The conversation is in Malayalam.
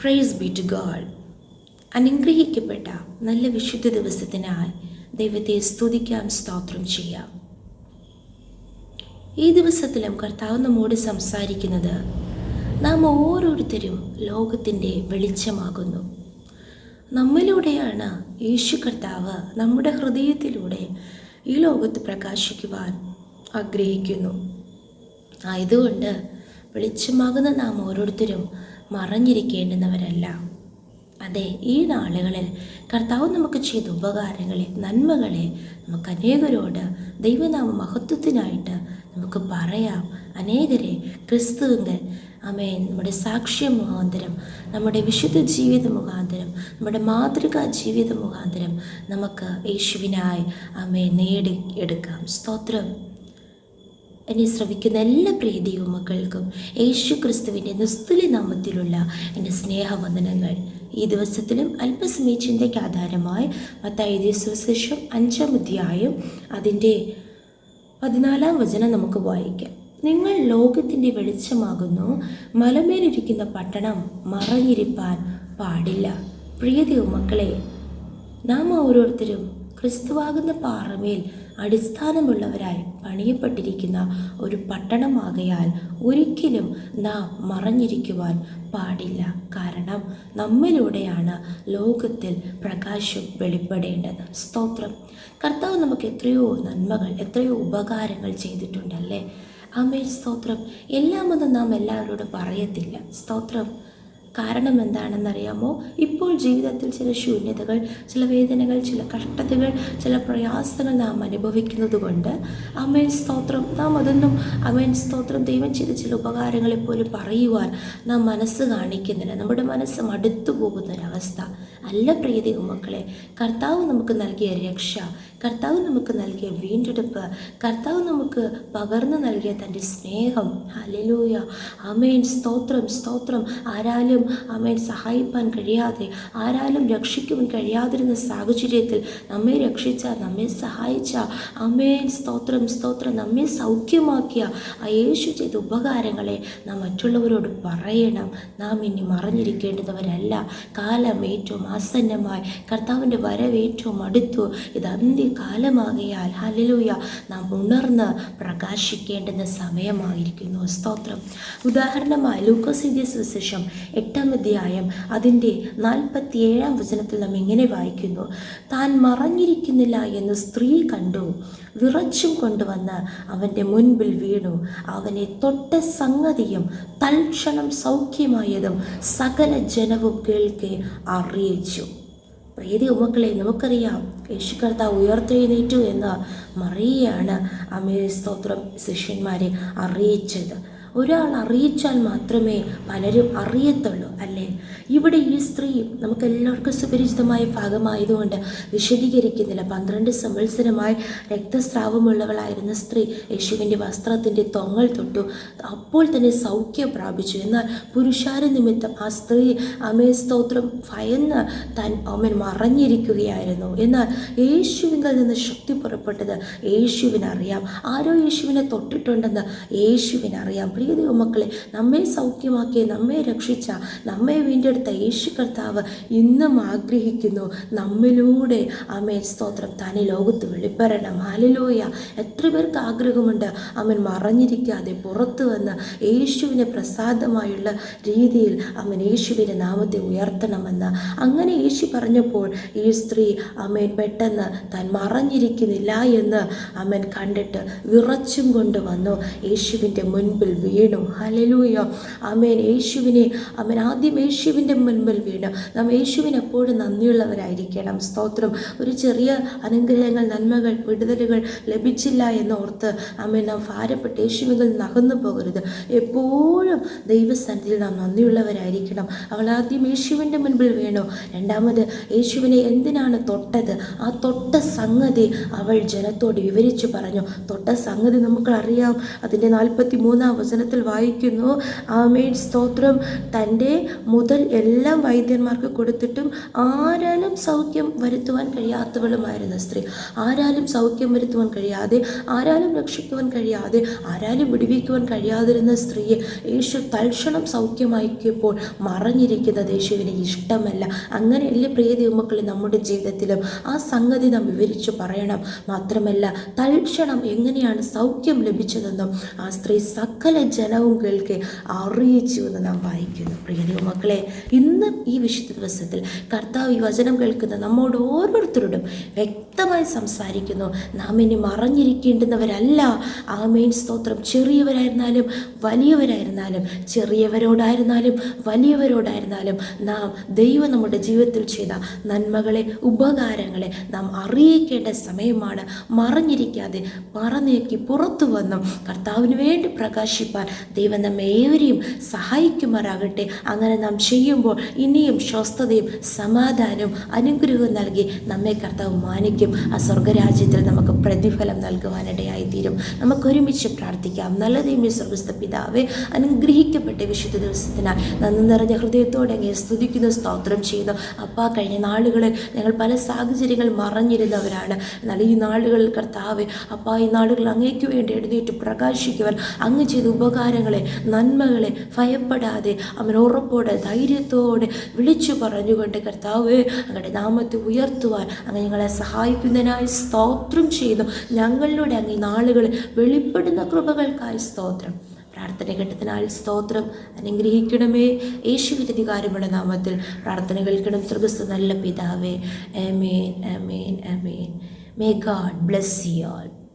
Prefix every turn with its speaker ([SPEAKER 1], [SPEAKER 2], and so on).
[SPEAKER 1] Price B to God. അനുഗ്രഹിക്കപ്പെട്ട നല്ല വിശുദ്ധ ദിവസത്തിനായി ദൈവത്തെ സ്തുതിക്കാം, സ്തോത്രം ചെയ്യാം. ഈ ദിവസത്തിലും കർത്താവ് നമ്മോട് സംസാരിക്കുന്നത് നാം ഓരോരുത്തരും ലോകത്തിൻ്റെ വെളിച്ചമാകുന്നു. നമ്മിലൂടെയാണ് യേശു കർത്താവ് നമ്മുടെ ഹൃദയത്തിലൂടെ ഈ ലോകത്ത് പ്രകാശിക്കുവാൻ ആഗ്രഹിക്കുന്നു. ആയതുകൊണ്ട് വെളിച്ചമാകുന്ന നാം ഓരോരുത്തരും മറഞ്ഞിരിക്കേണ്ടുന്നവരല്ല. അതെ, ഈ നാളുകളിൽ കർത്താവ് നമുക്ക് ചെയ്ത ഉപകാരങ്ങളെ, നന്മകളെ നമുക്ക് അനേകരോട് ദൈവനാമ മഹത്വത്തിനായിട്ട് നമുക്ക് പറയാം. അനേകരെ ക്രിസ്തുവിങ്കൽ നമ്മുടെ സാക്ഷ്യം മുഖാന്തരം, നമ്മുടെ വിശുദ്ധ ജീവിത മുഖാന്തരം, നമ്മുടെ മാതൃകാ ജീവിത മുഖാന്തരം നമുക്ക് യേശുവിനായി നേടിയെടുക്കാം. സ്തോത്രം. എന്നെ ശ്രവിക്കുന്ന എല്ലാ പ്രിയ ദൈവമക്കൾക്കും യേശു ക്രിസ്തുവിൻ്റെ നിസ്തുല്യ നാമത്തിലുള്ള എൻ്റെ സ്നേഹവന്ദനങ്ങൾ. ഈ ദിവസത്തിലും അല്പസമയ ചിന്തയ്ക്ക് ആധാരമായി മത്തായി എഴുതിയ സുവിശേഷം 5-ാം അധ്യായം അതിൻ്റെ 14-ാം വചനം നമുക്ക് വായിക്കാം. നിങ്ങൾ ലോകത്തിൻ്റെ വെളിച്ചമാകുന്നു. മലമേലിരിക്കുന്ന പട്ടണം മറഞ്ഞിരിപ്പാൻ പാടില്ല. പ്രിയ ദൈവമക്കളെ, നാം ഓരോരുത്തരും ക്രിസ്തുവാകുന്ന പാറമേൽ അടിസ്ഥാനമുള്ളവരായി പണിയപ്പെട്ടിരിക്കുന്ന ഒരു പട്ടണമാകയാൽ ഒരിക്കലും നാം മറഞ്ഞിരിക്കുവാൻ പാടില്ല. കാരണം നമ്മിലൂടെയാണ് ലോകത്തിൽ പ്രകാശം വെളിപ്പെടേണ്ടത്. സ്തോത്രം. കർത്താവ് നമുക്ക് എത്രയോ നന്മകൾ, എത്രയോ ഉപകാരങ്ങൾ ചെയ്തിട്ടുണ്ടല്ലേ. ആമേൻ. സ്തോത്രം. എല്ലാമൊന്നും നാം എല്ലാവരോടും പറയത്തില്ല. സ്തോത്രം. കാരണം എന്താണെന്നറിയാമോ? ഇപ്പോൾ ജീവിതത്തിൽ ചില ശൂന്യതകൾ, ചില വേദനകൾ, ചില കഷ്ടതകൾ, ചില പ്രയാസങ്ങൾ നാം അനുഭവിക്കുന്നത് കൊണ്ട് സ്തോത്രം, നാം അതൊന്നും സ്തോത്രം ദൈവം ചെയ്ത ചില ഉപകാരങ്ങളെപ്പോലും പറയുവാൻ നാം മനസ്സ് കാണിക്കുന്നില്ല. നമ്മുടെ മനസ്സ് മടുത്തു പോകുന്നൊരവസ്ഥ അല്ല. പ്രിയ ദൈവമക്കളെ, കർത്താവ് നമുക്ക് നൽകിയ രക്ഷ, കർത്താവ് നമുക്ക് നൽകിയ വീണ്ടെടുപ്പ്, കർത്താവ് നമുക്ക് പകർന്നു നൽകിയ തൻ്റെ സ്നേഹം, ഹല്ലേലൂയ, ആമേൻ. സ്തോത്രം, സ്തോത്രം. ആരാലും സഹായിപ്പാൻ കഴിയാതെ, ആരാലും രക്ഷിക്കുവാൻ കഴിയാതിരുന്ന സാഹചര്യത്തിൽ നമ്മെ രക്ഷിച്ച, നമ്മെ സഹായിച്ച, സ്തോത്രം, സ്തോത്രം, നമ്മെ സൗഖ്യമാക്കിയ ആ യേശു ചെയ്ത ഉപകാരങ്ങളെ നാം മറ്റുള്ളവരോട് പറയണം. നാം ഇനി മറഞ്ഞിരിക്കേണ്ടുന്നവരല്ല. കാലം ഏറ്റവും ആസന്നമായി, കർത്താവിൻ്റെ വരവ് ഏറ്റവും അടുത്തു. ഇത് അന്ത്യകാലമാകയാൽ ഹല്ലേലൂയ, നാം ഉണർന്ന് പ്രകാശിക്കേണ്ടുന്ന സമയമായിരിക്കുന്നു. സ്തോത്രം. ഉദാഹരണമായി ലൂക്കോസ് എഴുതിയ സുവിശേഷം 8-ാം അധ്യായം അതിൻ്റെ 47-ാം വചനത്തിൽ നാം ഇങ്ങനെ വായിക്കുന്നു. താൻ മറഞ്ഞിരിക്കുന്നില്ല എന്ന് സ്ത്രീ കണ്ടു, വിറച്ചും കൊണ്ടുവന്ന് അവൻ്റെ മുൻപിൽ വീണു. അവനെ തൊട്ട സംഗതിയും തൽക്ഷണം സൗഖ്യമായതും സകല ജനവും കേൾക്കെ അറിയിച്ചു. പ്രിയ ദൈവമക്കളെ, നമുക്കറിയാം യേശു കർത്താവ് ഉയർത്തെഴുന്നേറ്റു എന്ന് മറിയയാണ് സ്തോത്രം ശിഷ്യന്മാരെ അറിയിച്ചത്. ഒരാൾ അറിയിച്ചാൽ മാത്രമേ പലരും അറിയത്തുള്ളൂ, അല്ലേ? ഇവിടെ ഈ സ്ത്രീ നമുക്കെല്ലാവർക്കും സുപരിചിതമായ ഭാഗമായതുകൊണ്ട് വിശദീകരിക്കുന്നില്ല. 12 സംവത്സരമായി രക്തസ്രാവമുള്ളവളായിരുന്ന സ്ത്രീ യേശുവിൻ്റെ വസ്ത്രത്തിൻ്റെ തൊങ്ങൽ തൊട്ടു. അപ്പോൾ തന്നെ സൗഖ്യം പ്രാപിച്ചു. എന്നാൽ പുരുഷാര നിമിത്തം ആ സ്ത്രീ സ്തോത്രം ഭയന്ന് താൻ മറഞ്ഞിരിക്കുകയായിരുന്നു. എന്നാൽ യേശുവിൽ നിന്ന് ശക്തി പുറപ്പെട്ടത് യേശുവിനറിയാം. ആരോ യേശുവിനെ തൊട്ടിട്ടുണ്ടെന്ന് യേശുവിനറിയാം. പ്രിയ ദൈവമക്കളെ, നമ്മെ സൗഖ്യമാക്കിയ, നമ്മെ രക്ഷിച്ച, നമ്മെ വീണ്ടെടുത്ത യേശു കർത്താവ് ഇന്നും ആഗ്രഹിക്കുന്നു നമ്മിലൂടെ സ്തോത്രം താൻ ലോകത്ത് വെളിപ്പെടണം. ഹല്ലേലൂയ. എത്ര പേർക്ക് ആഗ്രഹമുണ്ട് മറഞ്ഞിരിക്കാതെ പുറത്തു വന്ന് യേശുവിന് പ്രസാദമായുള്ള രീതിയിൽ യേശുവിൻ്റെ നാമത്തെ ഉയർത്തണമെന്ന്. അങ്ങനെ യേശു പറഞ്ഞപ്പോൾ ഈ സ്ത്രീ പെട്ടെന്ന് താൻ മറഞ്ഞിരിക്കുന്നില്ല എന്ന് കണ്ടിട്ട് വിറച്ചും കൊണ്ട് വന്നു യേശുവിൻ്റെ മുൻപിൽ വീണു. ഹല്ലേലൂയ. യേശുവിനെ ആദ്യം യേശുവിൻ്റെ മുൻപിൽ വീണു. നാം യേശുവിന് എപ്പോഴും നന്ദിയുള്ളവരായിരിക്കണം. സ്തോത്രം. ഒരു ചെറിയ അനുഗ്രഹങ്ങൾ, നന്മകൾ, വിടുതലുകൾ ലഭിച്ചില്ല എന്നോർത്ത് നാം ഭാരപ്പെട്ട് യേശുവിൽ നിന്ന് അകന്നു പോകരുത്. എപ്പോഴും ദൈവസന്നിധിയിൽ നാം നന്ദിയുള്ളവരായിരിക്കണം. അവൾ ആദ്യം യേശുവിൻ്റെ മുൻപിൽ വീണു. രണ്ടാമത് യേശുവിനെ എന്തിനാണ് തൊട്ടത്, ആ തൊട്ട സംഗതി അവൾ ജനത്തോട് വിവരിച്ചു പറഞ്ഞു. തൊട്ട സംഗതി നമുക്കറിയാം. അതിൻ്റെ 43-ാം വചനം വചനത്തിൽ വായിക്കുന്നു, ആമേൻ സ്തോത്രം, തൻ്റെ മുതൽ എല്ലാം വൈദ്യന്മാർക്ക് കൊടുത്തിട്ടും ആരാലും സൗഖ്യം വരുത്തുവാൻ കഴിയാത്തവളുമായിരുന്ന സ്ത്രീ, ആരാലും സൗഖ്യം വരുത്തുവാൻ കഴിയാതെ, ആരാലും രക്ഷിക്കുവാൻ കഴിയാതെ, ആരാലും വിടുവിക്കുവാൻ കഴിയാതിരുന്ന സ്ത്രീയെ യേശു തൽക്ഷണം സൗഖ്യമാക്കിയപ്പോൾ മറഞ്ഞിരിക്കുന്നത് യേശുവിന് ഇഷ്ടമല്ല. അങ്ങനെയല്ലേ പ്രിയ ദൈവമക്കളെ, നമ്മുടെ ജീവിതത്തിലും ആ സംഗതി നാം വിവരിച്ചു പറയണം. മാത്രമല്ല, തൽക്ഷണം എങ്ങനെയാണ് സൗഖ്യം ലഭിച്ചതെന്നും ആ സ്ത്രീ സകല ജനവും കേൾക്കെ അറിയിച്ചു എന്ന് നാം വായിക്കുന്നു. പ്രിയ ദൈവമക്കളെ, ഇന്ന് ഈ വിശുദ്ധ ദിവസത്തിൽ കർത്താവ് ഈ വചനം കേൾക്കുന്ന നമ്മോട് ഓരോരുത്തരോടും വ്യക്തമായി സംസാരിക്കുന്നു. നാം ഇനി മറഞ്ഞിരിക്കേണ്ടുന്നവരല്ല. ആമേൻ സ്തോത്രം. ചെറിയവരായിരുന്നാലും വലിയവരായിരുന്നാലും, ചെറിയവരോടായിരുന്നാലും വലിയവരോടായിരുന്നാലും, നാം ദൈവം നമ്മുടെ ജീവിതത്തിൽ ചെയ്ത നന്മകളെ, ഉപകാരങ്ങളെ നാം അറിയിക്കേണ്ട സമയമാണ്. മറഞ്ഞിരിക്കാതെ മറനീക്കി പുറത്തു വന്നും കർത്താവിന് വേണ്ടി പ്രകാശിപ്പാൻ ദൈവം നമ്മെ ഏവരെയും സഹായിക്കുമാറാകട്ടെ. അങ്ങനെ നാം ചെയ്യുമ്പോൾ ഇനിയും സ്വസ്ഥതയും സമാധാനവും അനുഗ്രഹവും നൽകി നമ്മെ കർത്താവ് മാനിക്കും. ആ സ്വർഗരാജ്യത്തിൽ നമുക്ക് പ്രതിഫലം നൽകുവാനിടയായിത്തീരും. നമുക്കൊരുമിച്ച് പ്രാർത്ഥിക്കാം. നല്ല ദൈവമേ, സ്വർഗ്ഗസ്ഥ പിതാവേ, അനുഗ്രഹിക്കപ്പെട്ട വിശുദ്ധ ദിവസത്തിനായി നന്ദി നിറഞ്ഞ ഹൃദയത്തോടെ അങ്ങേ സ്തുതിക്കുന്നു, സ്തോത്രം ചെയ്യുന്നു. അപ്പാ, കഴിഞ്ഞ നാളുകളിൽ ഞങ്ങൾ പല സാഹചര്യങ്ങൾ മറഞ്ഞിരുന്നവരാണ്. എന്നാൽ ഈ നാളുകളിൽ കർത്താവേ, അപ്പാ, ഈ നാളുകൾ അങ്ങേക്ക് വേണ്ടി എഴുന്നേറ്റ് പ്രകാശിക്കുവാൻ അങ്ങ് ചെയ്ത ഉപകാരങ്ങളെ, നന്മകളെ ഭയപ്പെടാതെ അവൻ ഉറപ്പോടെ ധൈര്യത്തോടെ വിളിച്ചു പറഞ്ഞുകൊണ്ട് കർത്താവേ, അങ്ങയുടെ നാമത്തെ ഉയർത്തുവാൻ അങ്ങ് ഞങ്ങളെ സഹായിക്കുന്നതിനായി സ്തോത്രം ചെയ്യുന്നു. ഞങ്ങളിലൂടെ അങ്ങ് ഈ നാളുകളിൽ വെളിപ്പെടുന്ന കൃപകൾക്കായി സ്തോത്രം. പ്രാർത്ഥന കേട്ടതിനാൽ സ്തോത്രം. അനുഗ്രഹിക്കണമേ. യേശുവിന്റെ അധികാരമുള്ള നാമത്തിൽ പ്രാർത്ഥന കേൾക്കണം. സ്വർഗ്ഗസ്ഥ നല്ല പിതാവേ. ആമേൻ, ആമേൻ, ആമേൻ. May God bless you all.